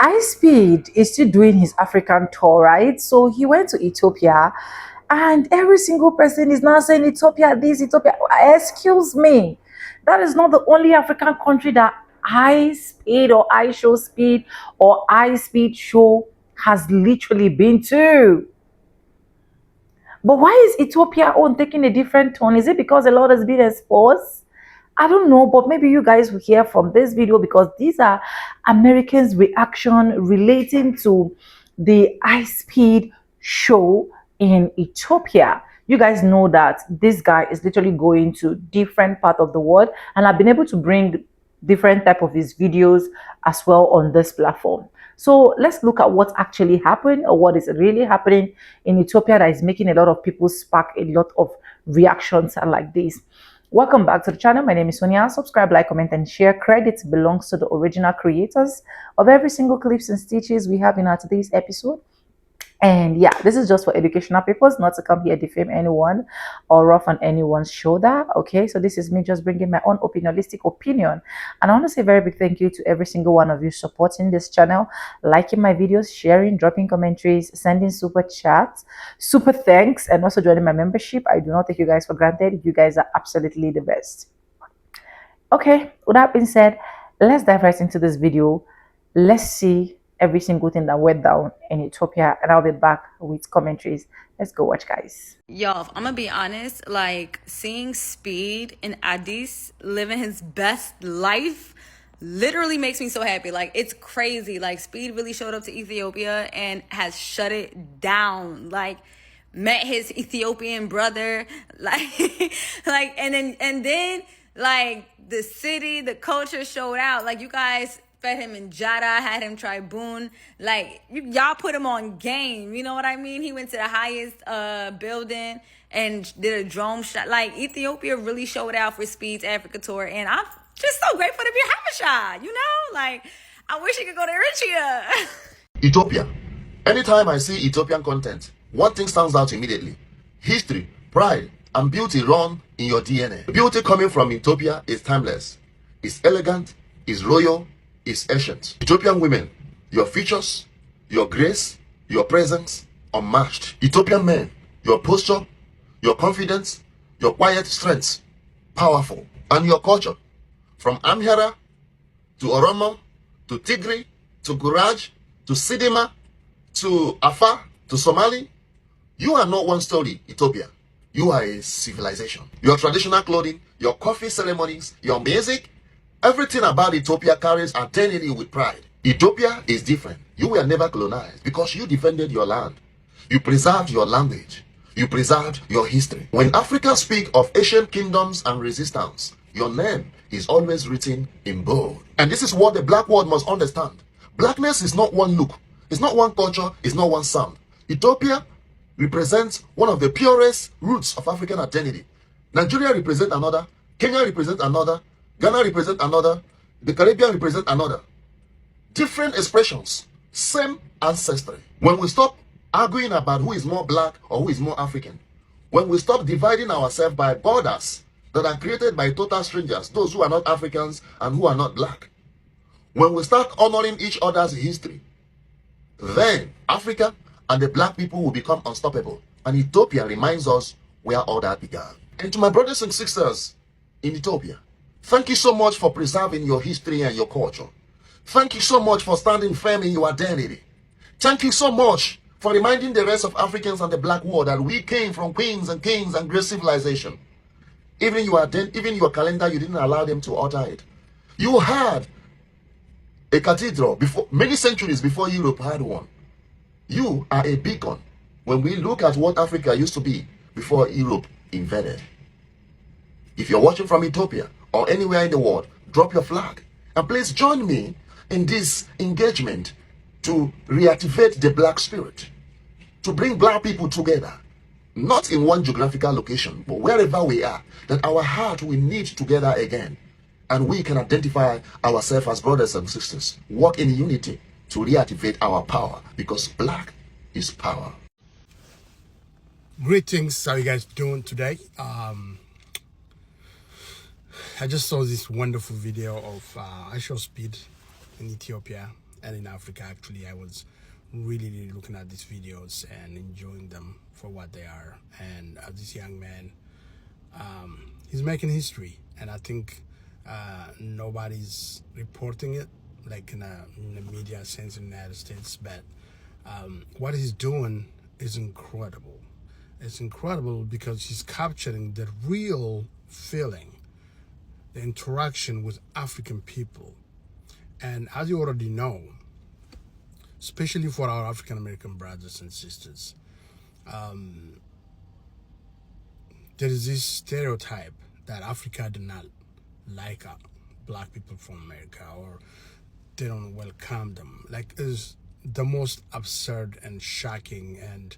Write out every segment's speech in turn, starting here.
Ice Speed is still doing his African tour, right? So he went to Ethiopia, and every single person is now saying Ethiopia this, Ethiopia. Excuse me, that is not the only African country that Ice Speed or Ishow Speed or Ice Speed show has literally been to. But why is Ethiopia on taking a different tone? Is it because a lot has been exposed? I don't know, but maybe you guys will hear from this video because these are Americans' reaction relating to the high speed show in Ethiopia. You guys know that this guy is literally going to different part of the world, and I've been able to bring different type of his videos as well on this platform. So let's look at what actually happened or what is really happening in Ethiopia that is making a lot of people spark a lot of reactions like this. Welcome back to the channel. My name is Sonia. Subscribe, like, comment, and share. Credit belongs to the original creators of every single clips and stitches we have in our today's episode. And yeah, this is just for educational purposes, not to come here defame anyone or rough on anyone's shoulder. Okay, so this is me just bringing my own opinionistic opinion. And I want to say a very big thank you to every single one of you supporting this channel, liking my videos, sharing, dropping commentaries, sending super chats, super thanks, and also joining my membership. I do not take you guys for granted. You guys are absolutely the best. Okay, with that being said, let's dive right into this video. Let's see every single thing that went down in Ethiopia, and I'll be back with commentaries. Let's go watch, guys. Yo, I'm gonna be honest, like seeing Speed in Addis living his best life literally makes me so happy. Like, it's crazy. Like, Speed really showed up to Ethiopia and has shut it down. Like, met his Ethiopian brother, like and then like the city, the culture showed out. Like, you guys fed him in Jada, had him try Boone. Like, y'all put him on game. You know what I mean? He went to the highest building and did a drone shot. Like, Ethiopia really showed out for Speed's Africa tour, and I'm just so grateful to be Habasha. You know, like, I wish he could go to Eritrea. Ethiopia. Anytime I see Ethiopian content, one thing stands out immediately. History, pride, and beauty run in your DNA. The beauty coming from Ethiopia is timeless. It's elegant, it's royal, it's ancient. Ethiopian women, your features, your grace, your presence, unmatched. Ethiopian men, your posture, your confidence, your quiet strength, powerful. And your culture, from Amhara to Oromo to Tigray to Guraj to Sidima to Afar to Somali, you are not one story, Ethiopia. You are a civilization. Your traditional clothing, your coffee ceremonies, your music, everything about Ethiopia carries identity with pride. Ethiopia is different. You were never colonized because you defended your land. You preserved your language. You preserved your history. When Africans speak of ancient kingdoms and resistance, your name is always written in bold. And this is what the black world must understand. Blackness is not one look. It's not one culture. It's not one sound. Ethiopia represents one of the purest roots of African identity. Nigeria represents another. Kenya represents another. Ghana represents another. The Caribbean represents another. Different expressions, same ancestry. When we stop arguing about who is more black or who is more African, when we stop dividing ourselves by borders that are created by total strangers, those who are not Africans and who are not black, when we start honoring each other's history, then Africa and the black people will become unstoppable. And Ethiopia reminds us where all that began. And to my brothers and sisters in Ethiopia, thank you so much for preserving your history and your culture. Thank you so much for standing firm in your identity. Thank you so much for reminding the rest of Africans and the black world that we came from queens and kings and great civilization. Even your calendar, you didn't allow them to alter it. You had a cathedral before, many centuries before Europe had one. You are a beacon when we look at what Africa used to be before Europe invaded. If you're watching from Ethiopia or anywhere in the world, drop your flag. And please join me in this engagement to reactivate the black spirit, to bring black people together, not in one geographical location, but wherever we are, that our heart will knit together again, and we can identify ourselves as brothers and sisters, work in unity to reactivate our power, because black is power. Greetings, how you guys doing today? I just saw this wonderful video of Ishow Speed in Ethiopia, and in Africa. Actually, I was really looking at these videos and enjoying them for what they are. And this young man, he's making history, and I think nobody's reporting it like in a media sense in the United States. But what he's doing is incredible. It's incredible because he's capturing the real feeling, the interaction with African people. And as you already know, especially for our African American brothers and sisters, there is this stereotype that Africa do not like black people from America, or they don't welcome them. Like, it's the most absurd and shocking and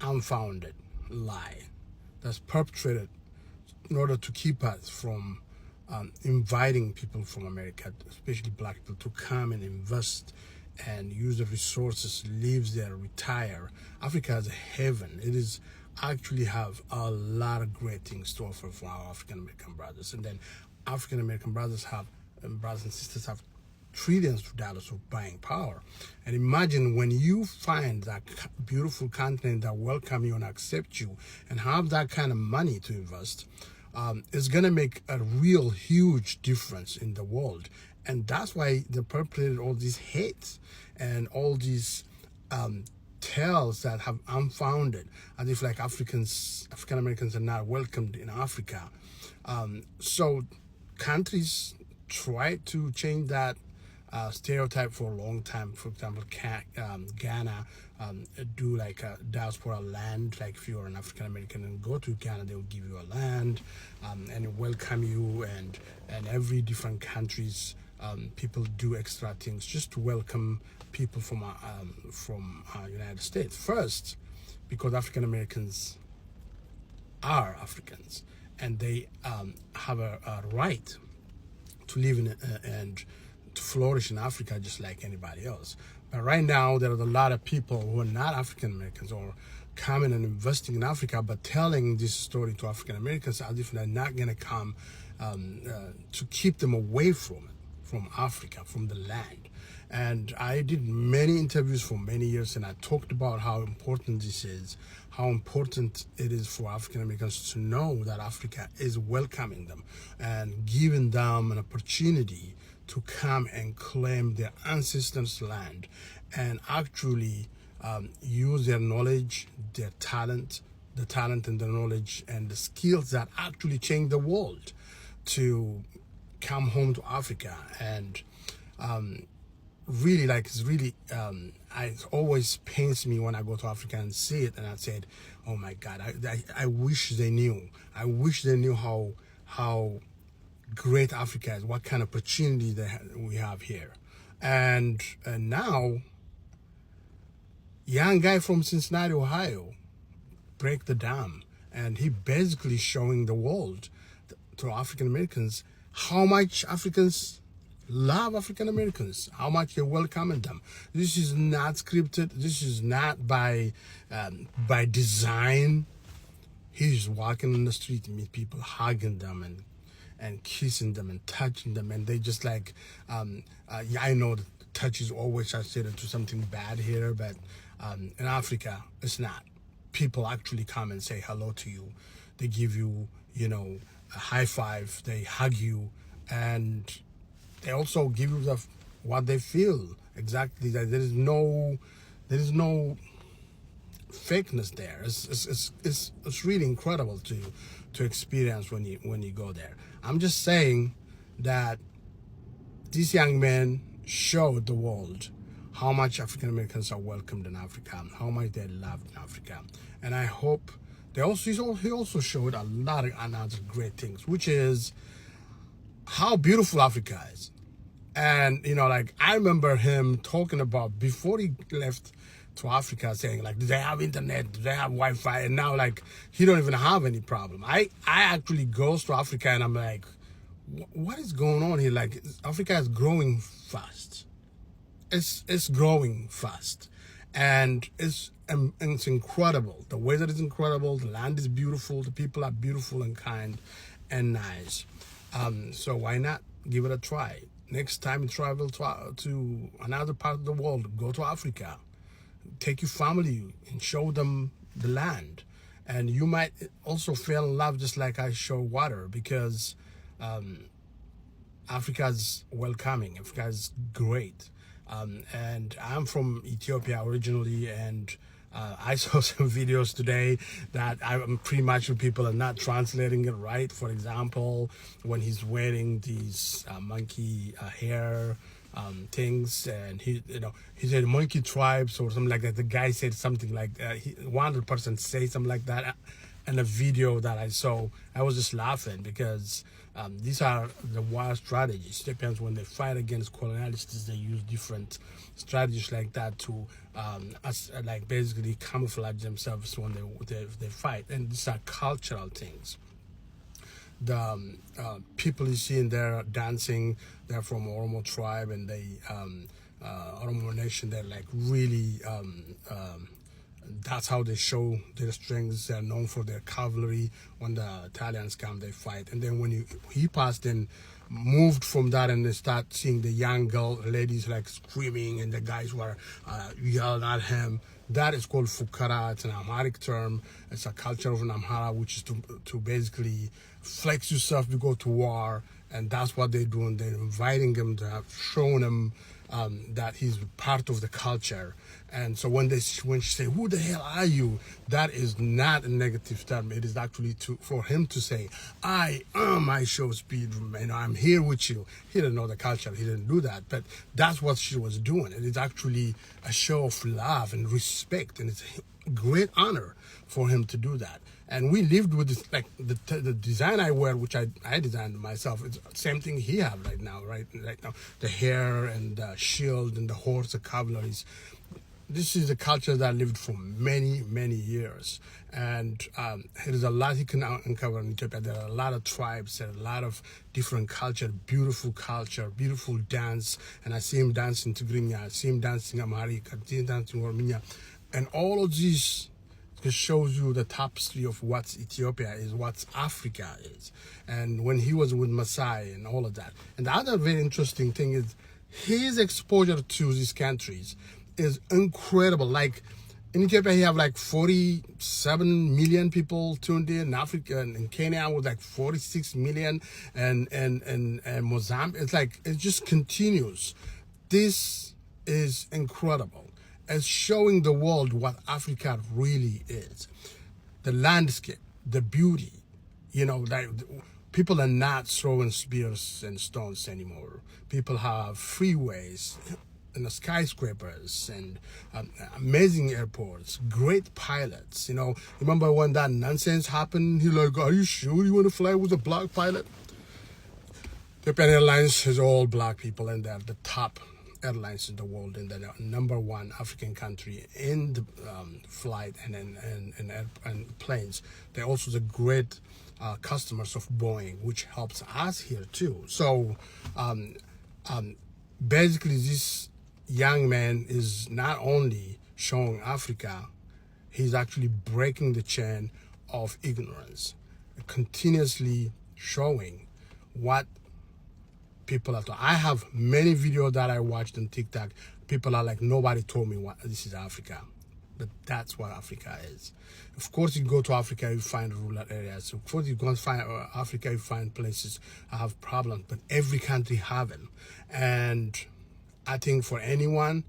unfounded lie that's perpetrated in order to keep us from inviting people from America, especially black people, to come and invest and use the resources, live there, retire. Africa is a heaven. It is actually have a lot of great things to offer for our African American brothers. And then African American brothers and sisters have trillions of dollars of buying power. And imagine when you find that beautiful continent that welcome you and accept you and have that kind of money to invest, it's going to make a real huge difference in the world. And that's why they perpetrated all these hates and all these tales that have unfounded, as if like African Americans are not welcomed in Africa. So countries try to change that stereotype for a long time. For example, Ghana do like a diaspora land. Like if you're an African American and go to Ghana, they will give you a land and welcome you. And every different countries, people do extra things just to welcome people from United States. First, because African Americans are Africans and they have a right to live in and to flourish in Africa just like anybody else. But right now, there are a lot of people who are not African Americans or coming and investing in Africa, but telling this story to African Americans as if they're not going to come to keep them away from Africa, from the land. And I did many interviews for many years, and I talked about how important this is, how important it is for African Americans to know that Africa is welcoming them and giving them an opportunity to come and claim their ancestors' land and actually use their knowledge, their talent, the talent and the knowledge and the skills that actually change the world to come home to Africa. And really, like, it's really, it always pains me when I go to Africa and see it, and I said, oh my God, I wish they knew. I wish they knew how great Africa is, what kind of opportunity we have here. And now, young guy from Cincinnati, Ohio, break the dam, and he basically showing the world, to African Americans, how much Africans love African Americans, how much they welcome them. This is not scripted. This is not by design. He's walking on the street and meet people, hugging them and kissing them and touching them, and they just like, yeah, I know the touch is always associated to something bad here, but in Africa, it's not. People actually come and say hello to you. They give you, a high five. They hug you, and they also give you what they feel exactly. That there is no fakeness there. It's really incredible to experience when you go there. I'm just saying that this young man showed the world how much African Americans are welcomed in Africa, how much they're loved in Africa, and I hope he also showed a lot of other great things, which is how beautiful Africa is. And like, I remember him talking about before he left to Africa, saying like, do they have internet, do they have Wi-Fi? And now, like, he don't even have any problem. I actually goes to Africa and I'm like, what is going on here? Like, Africa is growing fast. It's growing fast, and it's incredible. The weather is incredible. The land is beautiful. The people are beautiful and kind and nice. So why not give it a try? Next time you travel to another part of the world, go to Africa. Take your family and show them the land. And you might also fall in love just like I show water, because Africa's welcoming. Africa's great. And I'm from Ethiopia originally, and I saw some videos today that I'm pretty much sure people are not translating it right. For example, when he's wearing these monkey hair things, and he said monkey tribes or something like that. The guy said something like one other person say something like that in a video that I saw. I was just laughing because these are the war strategies. Depends when they fight against colonialists, they use different strategies like that to like basically camouflage themselves when they fight. And these are cultural things. The people you see in there dancing, they're from Oromo tribe, and they Oromo nation. They're like really. That's how they show their strengths. They're known for their cavalry. When the Italians come, they fight. And then when he passed and moved from that, and they start seeing the young ladies like screaming, and the guys were yelling at him. That is called fukara. It's an Amharic term. It's a culture of an Amhara, which is to basically flex yourself to go to war. And that's what they're doing. They're inviting him to have shown him that he's part of the culture. And so when she say, "Who the hell are you?" that is not a negative term. It is actually for him to say, "I am Ishow Speed. I'm here with you." He didn't know the culture. He didn't do that. But that's what she was doing. It is actually a show of love and respect, and it's a great honor for him to do that. And we lived with this, like the design I wear, which I designed myself. It's the same thing he have right now. Right now, the hair and the shield and the horse, the cavalries. This is a culture that lived for many, many years. And there is a lot you can uncover in Ethiopia. There are a lot of tribes, there are a lot of different culture, beautiful dance. And I see him dancing Tigrinya, I see him dancing Amharic, I see him dancing Oromia. And all of these just shows you the tapestry of what Ethiopia is, what Africa is. And when he was with Maasai and all of that. And the other very interesting thing is his exposure to these countries is incredible. Like in Ethiopia, he have like 47 million people tuned in. Africa and in Kenya with like 46 million, and Mozambique. It's like it just continues. This is incredible. It's showing the world what Africa really is. The landscape, the beauty. Like people are not throwing spears and stones anymore. People have freeways and the skyscrapers and amazing airports, great pilots. Remember when that nonsense happened? He's like, "Are you sure you want to fly with a black pilot?" Japan Airlines has all black people, and they're the top airlines in the world, and they're number one African country in the flight and planes. They're also the great customers of Boeing, which helps us here too. So basically, this young man is not only showing Africa, he's actually breaking the chain of ignorance, continuously showing what people are doing. I have many videos that I watched on TikTok. People are like, nobody told me what this is Africa. But that's what Africa is. Of course, you go to Africa, you find rural areas. Of course, you go to find Africa, you find places that have problems. But every country have them. And I think for anyone,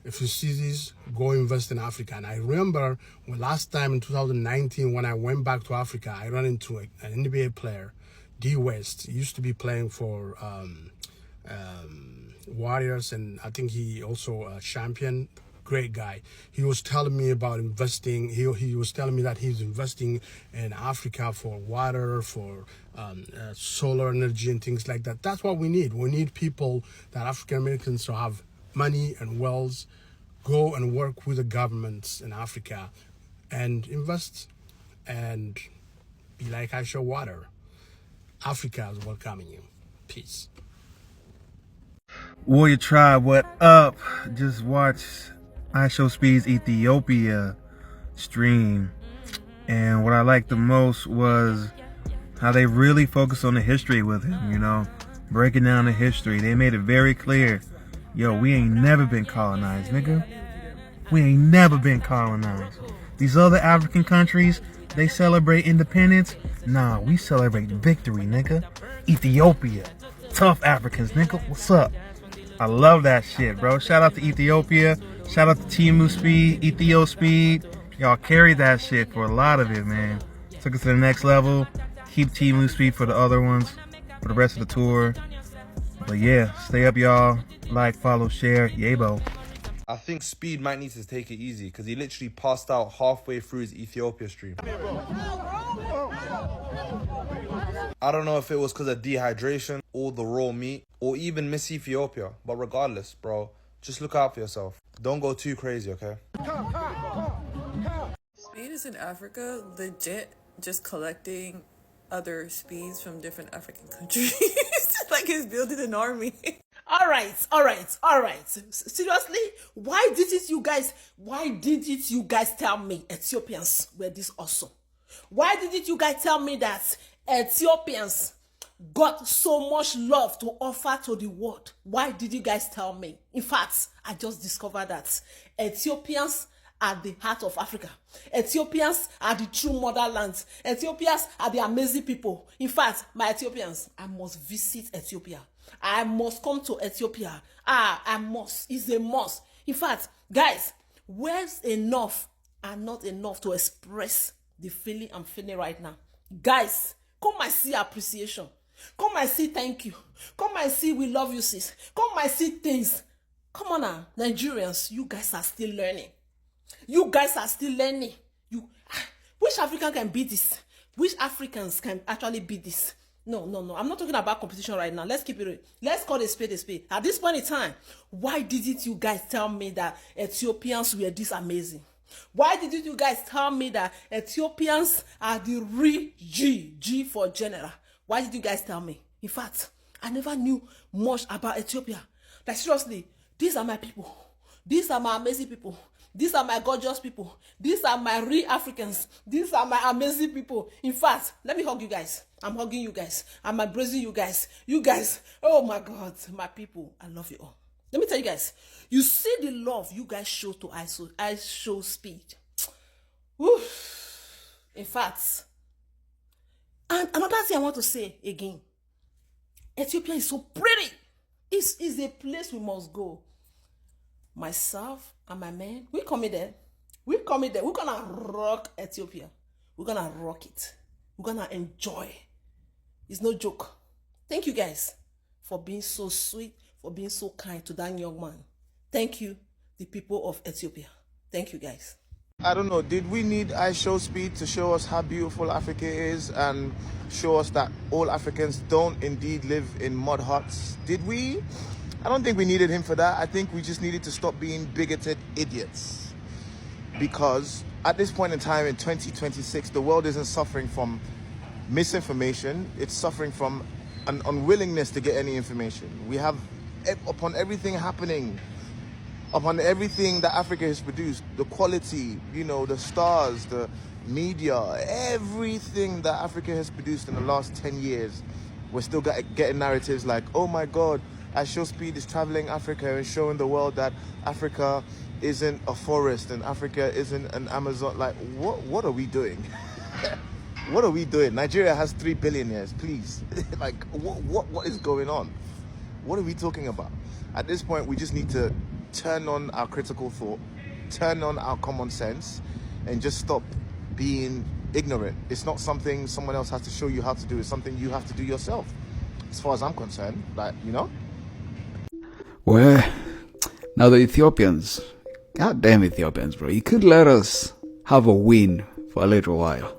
if you see this, go invest in Africa. And I remember last time in 2019, when I went back to Africa, I ran into an NBA player, D West. He used to be playing for Warriors, and I think he also a champion. Great guy. He was telling me about investing. He was telling me that he's investing in Africa for water, for solar energy and things like that. That's what we need. We need people that African Americans to have money and wealth, go and work with the governments in Africa and invest and be like Ishow Water. Africa is welcoming you. Peace. Warrior Tribe, what up? Just watch Ishow Speed's Ethiopia stream, and what I liked the most was how they really focused on the history with him. breaking down the history. They made it very clear. Yo, we ain't never been colonized, nigga. We ain't never been colonized. These other African countries, they celebrate independence. Nah, we celebrate victory, nigga. Ethiopia. Tough Africans, nigga. What's up? I love that shit, bro. Shout out to Ethiopia. Shout out to Timu Speed, Ethio Speed. Y'all carried that shit for a lot of it, man. Took it to the next level. Keep Timu Speed for the other ones, for the rest of the tour. But yeah, stay up, y'all. Like, follow, share. Yabo. I think Speed might need to take it easy because he literally passed out halfway through his Ethiopia stream. I don't know if it was because of dehydration or the raw meat or even Miss Ethiopia, but regardless, bro, just look out for yourself. Don't go too crazy, okay? Speed is in Africa, legit, just collecting other speeds from different African countries. Like he's building an army. All right. Seriously, why didn't you guys tell me Ethiopians were this awesome? Why didn't you guys tell me that Ethiopians got so much love to offer to the world? Why did you guys tell me? In fact, I just discovered that Ethiopians are the heart of Africa. Ethiopians are the true motherland. Ethiopians are the amazing people. In fact, my Ethiopians, I must visit Ethiopia. I must come to Ethiopia. I must. It's a must. In fact, guys, words enough are not enough to express the feeling I'm feeling right now. Guys, come and see appreciation. Come and see thank you. Come and see we love you, sis. Come and see things. Come on now, Nigerians, you guys are still learning. You guys are still learning. Which African can beat this? Which Africans can actually beat this? No. I'm not talking about competition right now. Let's keep it real. Let's call a spade a spade. At this point in time, why didn't you guys tell me that Ethiopians were this amazing? Why didn't you guys tell me that Ethiopians are the real G for general? Why did you guys tell me? In fact, I never knew much about Ethiopia. Like seriously, these are my people. These are my amazing people. These are my gorgeous people. These are my real Africans. These are my amazing people. In fact, let me hug you guys. I'm hugging you guys. I'm embracing you guys. You guys, oh my God, my people, I love you all. Let me tell you guys, you see the love you guys show to Ishow Speed. Woo. In fact, and another thing I want to say again, Ethiopia is so pretty. It's a place we must go. Myself and my man, we coming there. We're gonna rock Ethiopia. We're gonna rock it. We're gonna enjoy. It's no joke. Thank you guys for being so sweet, for being so kind to that young man. Thank you, the people of Ethiopia. Thank you guys. I don't know, did we need Ishow Speed to show us how beautiful Africa is and show us that all Africans don't indeed live in mud huts? Did we? I don't think we needed him for that. I think we just needed to stop being bigoted idiots. Because at this point in time in 2026, the world isn't suffering from misinformation. It's suffering from an unwillingness to get any information. We have, upon everything happening, upon everything that Africa has produced, the quality, the stars, the media, everything that Africa has produced in the last 10 years, we're still getting narratives like, oh my God, Ishow Speed is traveling Africa and showing the world that Africa isn't a forest and Africa isn't an Amazon. Like, what are we doing? What are we doing? Nigeria has 3 billionaires, please. Like, what is going on? What are we talking about? At this point, we just need to turn on our critical thought, turn on our common sense, and just stop being ignorant. It's not something someone else has to show you how to do. It's something you have to do yourself. As far as I'm concerned, Well, now the Ethiopians, goddamn Ethiopians, bro. You could let us have a win for a little while.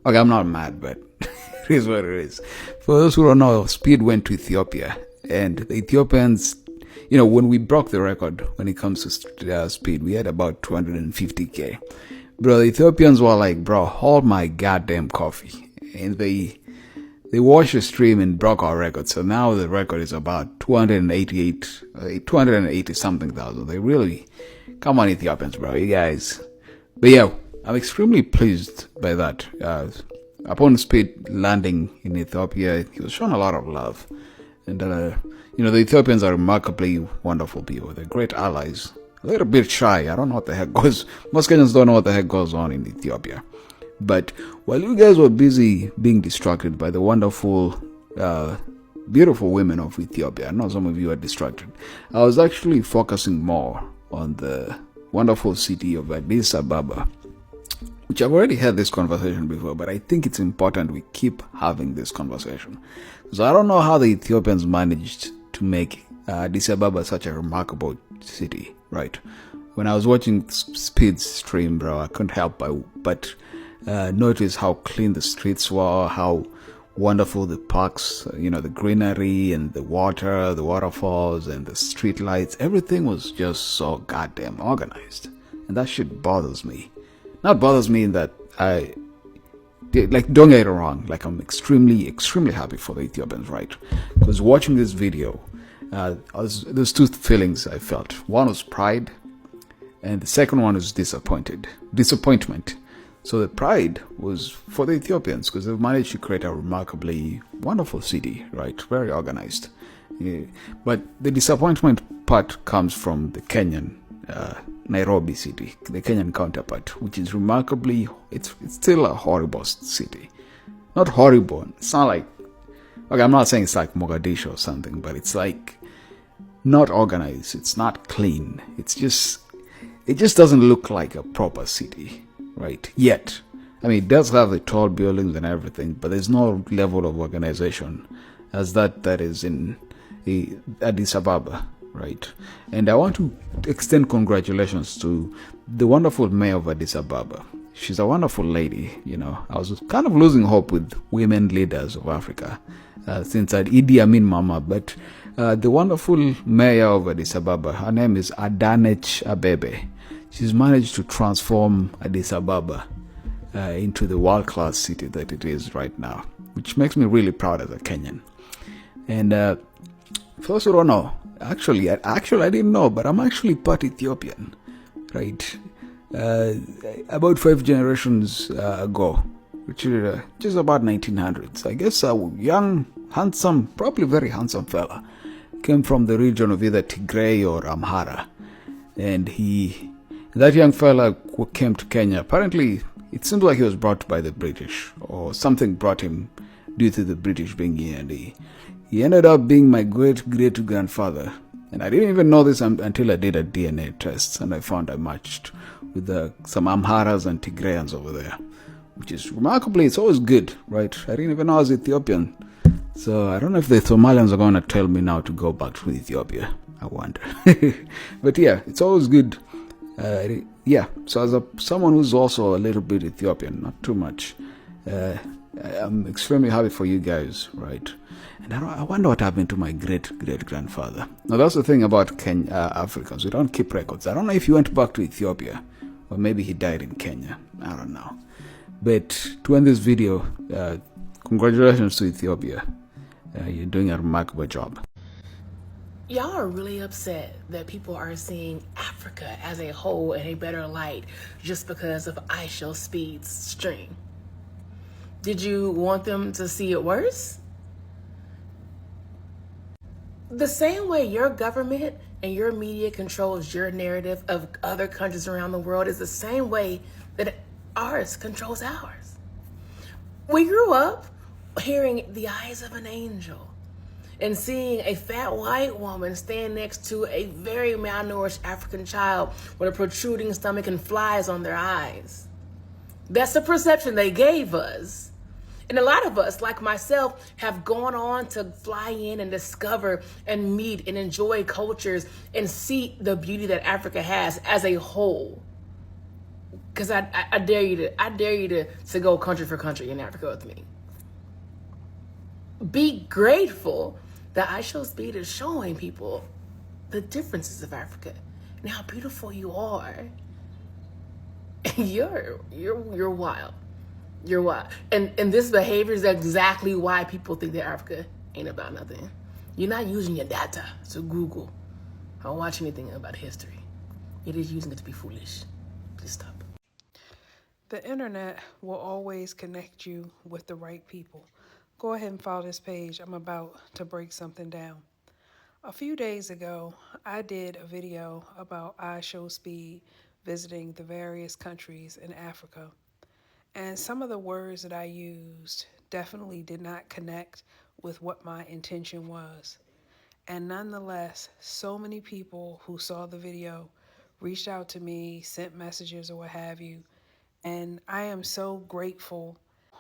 Okay, I'm not mad, but it is what it is. For those who don't know, Speed went to Ethiopia, and the Ethiopians, when we broke the record when it comes to Speed, we had about 250K. Bro, the Ethiopians were like, bro, hold my goddamn coffee. And they watched the stream and broke our record. So now the record is about 280 something thousand. They really, come on Ethiopians, bro, you guys. But yeah, I'm extremely pleased by that. Upon Speed landing in Ethiopia, he was shown a lot of love. And, the Ethiopians are remarkably wonderful people. They're great allies. A little bit shy. I don't know what the heck goes. Most Kenyans don't know what the heck goes on in Ethiopia. But while you guys were busy being distracted by the wonderful, beautiful women of Ethiopia, I know some of you are distracted. I was actually focusing more on the wonderful city of Addis Ababa, which I've already had this conversation before, but I think it's important we keep having this conversation. So I don't know how the Ethiopians managed to make Addis Ababa such a remarkable city, right? When I was watching Speed's stream, bro, I couldn't help but notice how clean the streets were, how wonderful the parks, the greenery and the water, the waterfalls and the street lights. Everything was just so goddamn organized. And that shit bothers me. Not bothers me in that don't get it wrong, I'm extremely, extremely happy for the Ethiopians, right? Because watching this video, there's two feelings I felt. One was pride, and the second one was disappointment. So the pride was for the Ethiopians because they've managed to create a remarkably wonderful city, right? Very organized. Yeah. But the disappointment part comes from the Kenyan Nairobi city, the Kenyan counterpart, which is remarkably, it's still a horrible city. Not horrible. It's not like, okay, I'm not saying it's like Mogadishu or something, but it's like not organized. It's not clean. It just doesn't look like a proper city. Right, yet. I mean, it does have the tall buildings and everything, but there's no level of organization as that is in Addis Ababa, right? And I want to extend congratulations to the wonderful mayor of Addis Ababa. She's a wonderful lady, I was kind of losing hope with women leaders of Africa since I'd Idi Amin Mama, but the wonderful mayor of Addis Ababa, her name is Adanech Abebe. She's managed to transform Addis Ababa into the world-class city that it is right now, which makes me really proud as a Kenyan. And for those who don't know, actually, I didn't know, but I'm actually part Ethiopian, right? About 5 generations ago, which is just about 1900s. I guess a young, handsome, probably very handsome fella came from the region of either Tigray or Amhara, and that young fella came to Kenya. Apparently, it seems like he was brought by the British, or something brought him due to the British being here. And he ended up being my great-great-grandfather. And I didn't even know this until I did a DNA test, and I found I matched with some Amharas and Tigrayans over there, which is remarkably, it's always good, right? I didn't even know I was Ethiopian. So I don't know if the Somalians are going to tell me now to go back to Ethiopia. I wonder. But yeah, it's always good. So as someone who's also a little bit Ethiopian, not too much, I'm extremely happy for you guys, right? And I wonder what happened to my great-great-grandfather. Now, that's the thing about Africans. We don't keep records. I don't know if he went back to Ethiopia, or maybe he died in Kenya. I don't know. But to end this video, congratulations to Ethiopia. You're doing a remarkable job. Y'all are really upset that people are seeing Africa as a whole in a better light just because of Ishow Speed's stream. Did you want them to see it worse? The same way your government and your media controls your narrative of other countries around the world is the same way that ours controls ours. We grew up hearing the eyes of an angel and seeing a fat white woman stand next to a very malnourished African child with a protruding stomach and flies on their eyes. That's the perception they gave us. And a lot of us, like myself, have gone on to fly in and discover and meet and enjoy cultures and see the beauty that Africa has as a whole. Because I dare you to go country for country in Africa with me. Be grateful that Ishow Speed is showing people the differences of Africa and how beautiful you are. You're wild. You're wild. And this behavior is exactly why people think that Africa ain't about nothing. You're not using your data to Google or watch anything about history. You're just using it to be foolish. Please stop. The internet will always connect you with the right people. Go ahead and follow this page. I'm about to break something down. A few days ago, I did a video about Ishow Speed visiting the various countries in Africa. And some of the words that I used definitely did not connect with what my intention was. And nonetheless, so many people who saw the video reached out to me, sent messages or what have you. And I am so grateful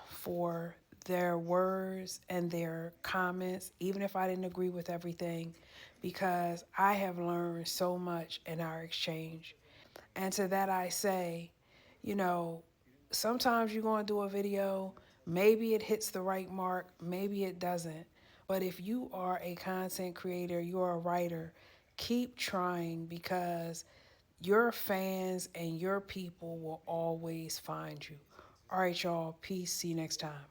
for their words and their comments, even if I didn't agree with everything, because I have learned so much in our exchange. And to that I say, you know, sometimes you're going to do a video, maybe it hits the right mark, maybe it doesn't. But if you are a content creator, you're a writer, keep trying because your fans and your people will always find you. All right, y'all. Peace. See you next time.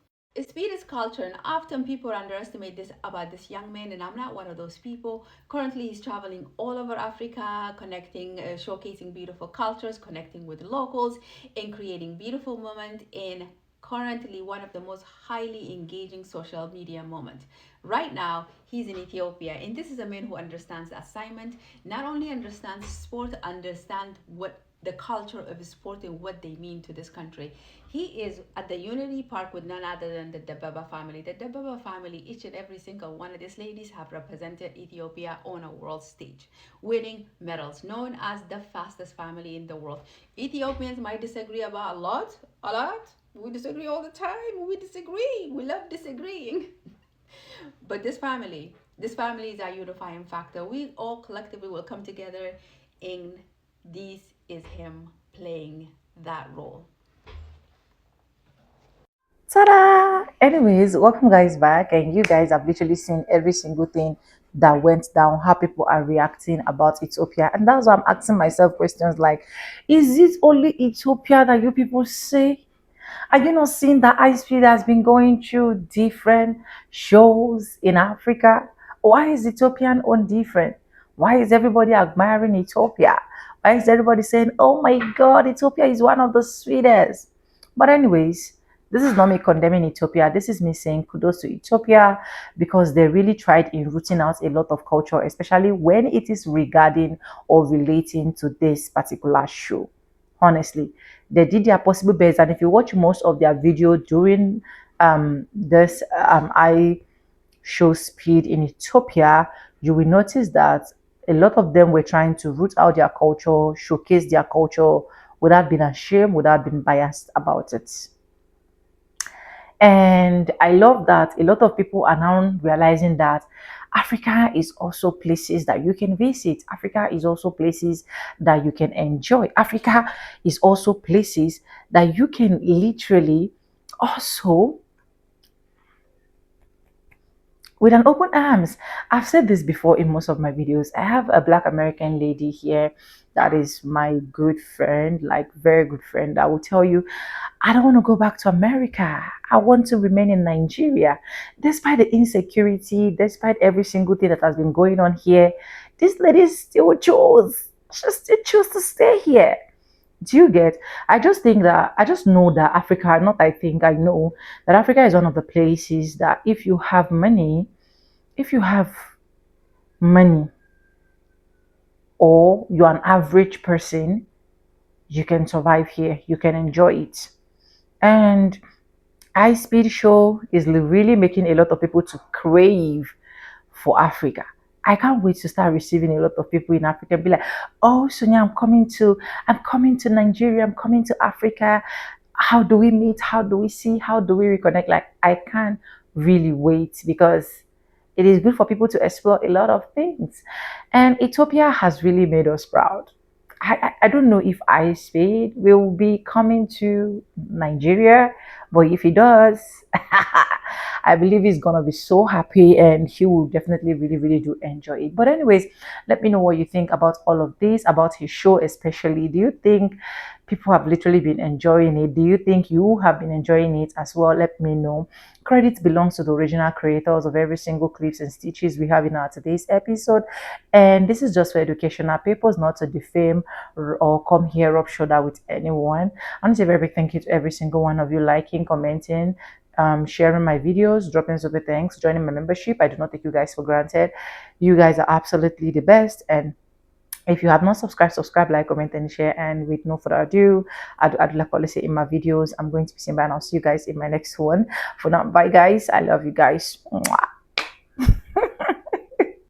Speed is culture, and often people underestimate this about this young man, and I'm not one of those people. Currently, he's traveling all over Africa, connecting, showcasing beautiful cultures, connecting with locals, and creating beautiful moments in currently one of the most highly engaging social media moments. Right now, he's in Ethiopia, and this is a man who understands the assignment, not only understands sport, understands what the culture of sport and what they mean to this country. He is at the Unity Park with none other than the Dababa family. The Dababa family, each and every single one of these ladies have represented Ethiopia on a world stage, winning medals, known as the fastest family in the world. Ethiopians might disagree about a lot. We disagree all the time. We disagree. We love disagreeing. But this family is our unifying factor. We all collectively will come together, and this is him playing that role. Ta-da! Anyways, welcome guys back, and you guys have literally seen every single thing that went down, how people are reacting about Ethiopia, and that's why I'm asking myself questions like, is it only Ethiopia that you people say? Are you not seeing that High Speed has been going through different shows in Africa? Why is Ethiopian on different? Why is everybody admiring Ethiopia? Why is everybody saying, oh my God, Ethiopia is one of the sweetest? But anyways, this is not me condemning Ethiopia. This is me saying kudos to Ethiopia because they really tried in rooting out a lot of culture, especially when it is regarding or relating to this particular show. Honestly, they did their possible best, and if you watch most of their video during this I show speed in Ethiopia, you will notice that a lot of them were trying to root out their culture, showcase their culture without being ashamed, without being biased about it. And I love that a lot of people are now realizing that Africa is also places that you can visit. Africa is also places that you can enjoy. Africa is also places that you can literally also with an open arms. I've said this before in most of my videos. I have a Black American lady here that is my good friend, like very good friend. I will tell you, I don't want to go back to America. I want to remain in Nigeria. Despite the insecurity, despite every single thing that has been going on here, this lady still chose. She still chose to stay here. Do you get? I just think that I just know that Africa, not I think, I know that Africa is one of the places that if you have money or you're an average person, you can survive here. You can enjoy it. And High Speed Show is really making a lot of people to crave for Africa. I can't wait to start receiving a lot of people in Africa and be like, oh Sonia, I'm coming to Nigeria, I'm coming to Africa. How do we meet? How do we see? How do we reconnect? Like I can't really wait because it is good for people to explore a lot of things. And Ethiopia has really made us proud. I don't know if Speed will be coming to Nigeria, but if he does, I believe he's gonna be so happy and he will definitely really do enjoy it. But anyways, let me know what you think about all of this, about his show especially. Do you think people have literally been enjoying it? Do you think you have been enjoying it as well? Let me know. Credit belongs to the original creators of every single clips and stitches we have in our today's episode, and this is just for educational purpose, not to defame or come here rub shoulder with anyone. I want to say a very big thank you to every single one of you liking, commenting, sharing my videos, dropping super thanks, joining my membership. I do not take you guys for granted. You guys are absolutely the best. And if you have not subscribed, subscribe, like, comment, and share. And with no further ado, I'd like policy in my videos. I'm going to be seeing, and I'll see you guys in my next one. For now, bye guys. I love you guys. Mwah.